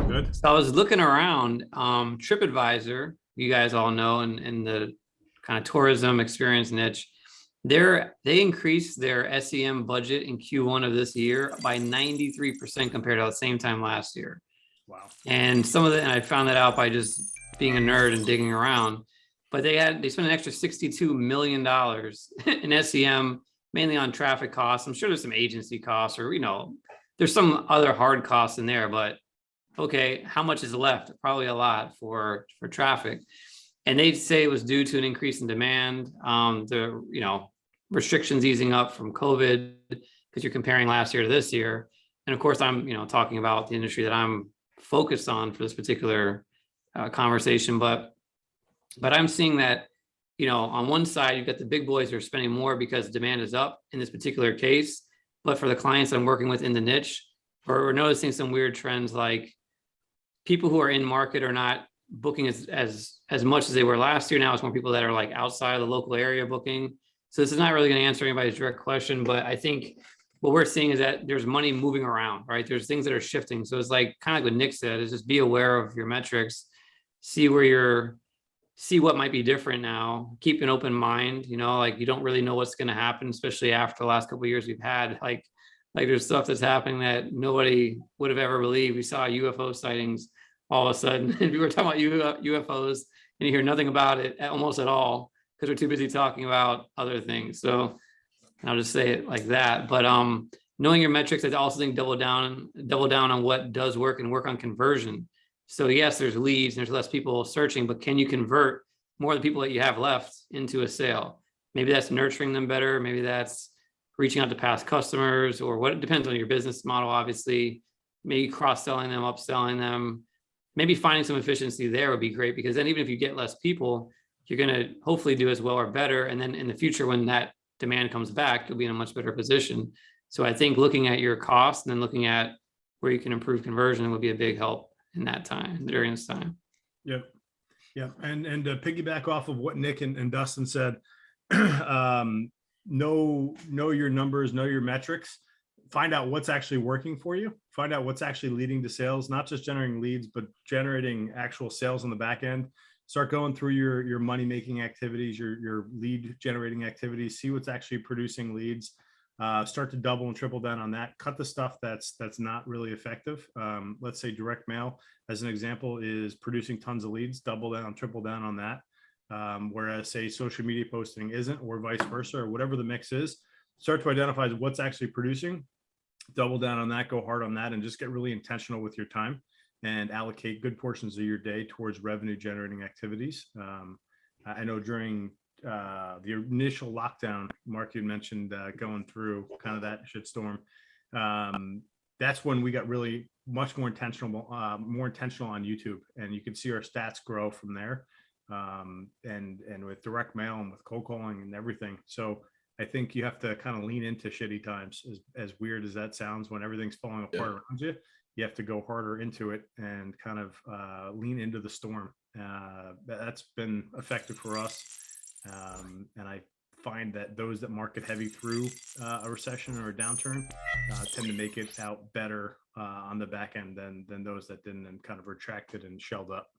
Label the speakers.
Speaker 1: Good.
Speaker 2: So I was looking around, TripAdvisor, you guys all know, in the kind of tourism experience niche, they increased their SEM budget in Q1 of this year by 93% compared to the same time last year.
Speaker 1: Wow.
Speaker 2: And and I found that out by just being a nerd and digging around. But they spent an extra $62 million in SEM, mainly on traffic costs. I'm sure there's some agency costs or, there's some other hard costs in there, but okay, how much is left? Probably a lot for traffic. And they say it was due to an increase in demand, the restrictions easing up from COVID, because you're comparing last year to this year. And of course, I'm talking about the industry that I'm focused on for this particular conversation. But I'm seeing that on one side you've got the big boys who are spending more because demand is up in this particular case. But for the clients I'm working with in the niche, we're noticing some weird trends, like people who are in market are not booking as much as they were last year. Now it's more people that are like outside of the local area booking. So this is not really going to answer anybody's direct question, but I think what we're seeing is that there's money moving around, right? There's things that are shifting. So it's like kind of like what Nick said, is just be aware of your metrics, see what might be different now, keep an open mind, like you don't really know what's going to happen, especially after the last couple of years we've had, like there's stuff that's happening that nobody would have ever believed. We saw UFO sightings all of a sudden, and we were talking about UFOs and you hear nothing about it almost at all because we're too busy talking about other things. So I'll just say it like that. But knowing your metrics, I also think double down on what does work and work on conversion. So yes, there's leads and there's less people searching, but can you convert more of the people that you have left into a sale? Maybe that's nurturing them better. Maybe that's reaching out to past customers, or what, it depends on your business model, obviously. Maybe cross-selling them, upselling them, maybe finding some efficiency there would be great, because then even if you get less people, you're going to hopefully do as well or better. And then in the future, when that demand comes back, you'll be in a much better position. So I think looking at your costs and then looking at where you can improve conversion would be a big help in that time, during this time.
Speaker 1: Yep. And to piggyback off of what Nick and Dustin said, know your numbers, know your metrics, find out what's actually working for you, find out what's actually leading to sales, not just generating leads, but generating actual sales on the back end. Start going through your money making activities, your lead generating activities, see what's actually producing leads. Start to double and triple down on that. Cut the stuff that's not really effective. Let's say direct mail, as an example, is producing tons of leads. Double down, triple down on that. Whereas say social media posting isn't, or vice versa, or whatever the mix is. Start to identify what's actually producing. Double down on that. Go hard on that, and just get really intentional with your time and allocate good portions of your day towards revenue generating activities. I know during the initial lockdown, Mark, you mentioned going through kind of that shitstorm. That's when we got really much more intentional on YouTube, and you can see our stats grow from there. And with direct mail and with cold calling and everything. So I think you have to kind of lean into shitty times, as weird as that sounds, when everything's falling apart around you. You have to go harder into it and kind of lean into the storm. That's been effective for us. And I find that those that market heavy through a recession or a downturn tend to make it out better on the back end than those that didn't, and kind of retracted and shelled up.